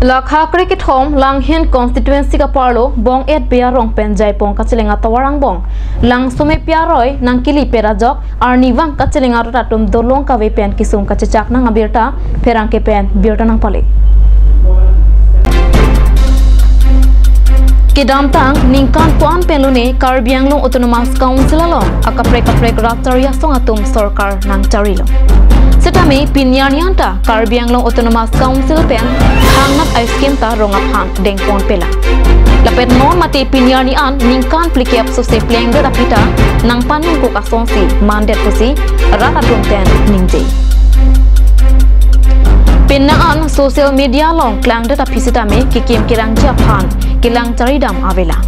Lakha cricket home Langhen constituency ka parlo bong et bia rong pen jai pong ka chilenga tawarang bong lang sume piaroi nang kili perajok arni wang ka chilenga ro tatum dolong ka ve pen kisum ka chak nang abirta perang ke pen birta nang pale Kedam tang ningkan puan pelune Karbi Anglong Autonomous Council along akaprek racharia song atum sarkar nang charilo Setame pinyanianta Karbi Anglong Autonomous Council pen hangnat ice cream ta rongap hang dengpon pela lapet non mati pinyani an ningkan plikep so se plengger apita nang panung ko kasonsi mandet pusi rata tumten ningje Pinaan social media long klang data pisitame kikim kirang Japan kilang caridam avela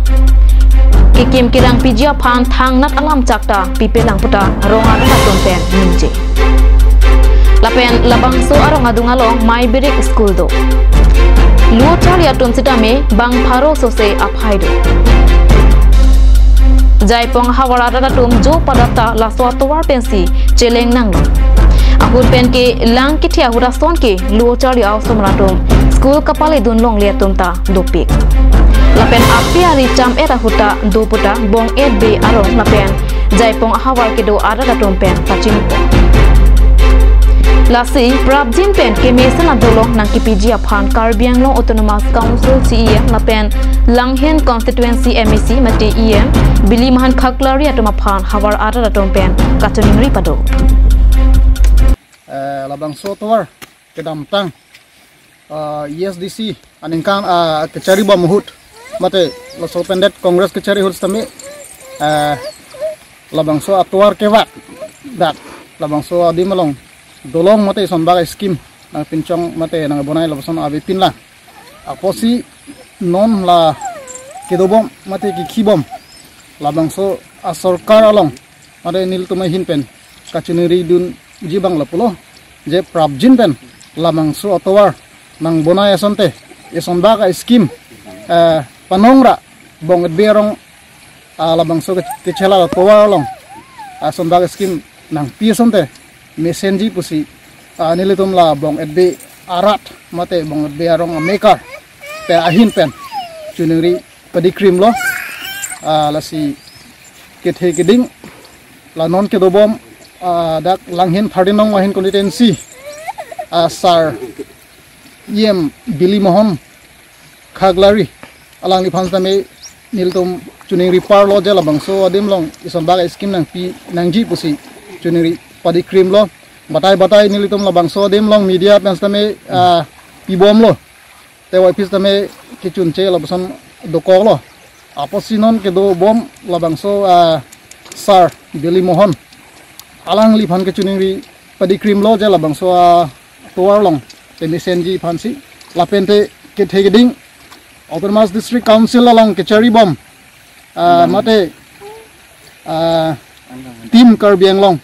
kikim kirang pijia pan thang nat alam chakta pipelang puta ronga data tumten ningje Lapen labang so arong adungalong my birik school do Luo chalia tum sitame bang pharo so se aphaido Jaipong hawara data tum jo padata la swatwar pensi cheleng nanglo Ahur pen ke lang ki thia hura son ke luo chalia somratum school kapale dun long le tum ta dopik Lapen api ari cham era huta do puta bong et be arong lapen Jaipong hawar ke do ara tum pen pachim Lasi Prabjin pen ke mesan adolong nang kipiji aphan Karbi Anglong Autonomous Council CEM lapen Langhen constituency MEC mate EM Bili Mahan Khaklari atum aphan hawar ara atum pen kachuningri pado labang sotwar kedam tang ESDC aningkan kecari bom hut mate la sopendet Congress kecari hut stame labang so atwar kewat dat labang so adimalong dolong mate sombaga scheme nang pincong mate nang bonai labason abipin la aposi non la kedobom mate ki khibom labang so asorkar along mate nil tumai hinpen kachuniri dun jibang lapulo je prabjin pen labang so atwar nang bonai asonte esombaga scheme panongra bong berong labang so kechela atwar along asombaga scheme nang piasonte mesenji pusi nilitum la bong edbe arat mate bong edbe arong maker pe ahin pen chunuri padi cream lo lasi kethe keding la non ke dobom dak langhen thardinong wahin constituency sar yem Bili Mohon Khaklari alang ni phansame nilitum chunuri par lo jela bangso adim long ison baga scheme nang pi nangji pusi chunuri padi cream lo batai nilitum la bangso dem long media penstame pi bom lo te wai pis tame kichun che la boson dokol lo aposinon ke do bom la bangso sar Bili Mohon alang li phan ke chuning padi cream lo je la bangso toar long te mesenji phansi la pente ke thegeding Autonomous District Council along ke cherry bom mate team Karbi Anglong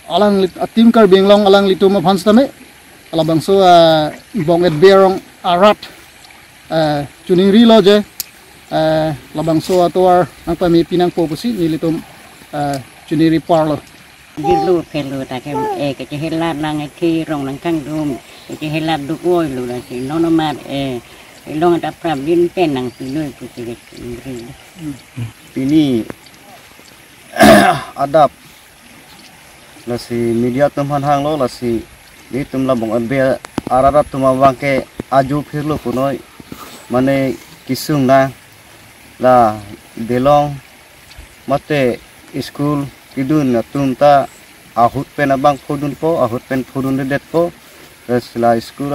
alang tim Karbi Anglong alang lituma phanstame ala bangso bong et berong arat chuning ri lo je la bangso atwar ang pami pinang popusi nilitum chuniri parlo Gilu pelu ta ke hela lang ki rong lang kang dum ke hela du koi lu la si nono mat long ta prabin pen nang piloi pusi pini adap lasi media tumhan hang lo lasi di tumla bong adbe ararat tuma wangke aju phirlo punoi mane kisung na la delong mate school kidun na tumta ahut pen abang phudun po ahut pen phudun det po la school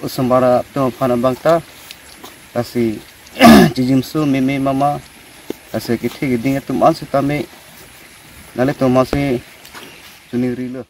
usambara tum phana bangta lasi jijimsu meme mama lasi kithi giding tum ansitame nale tumasi Chuniri lo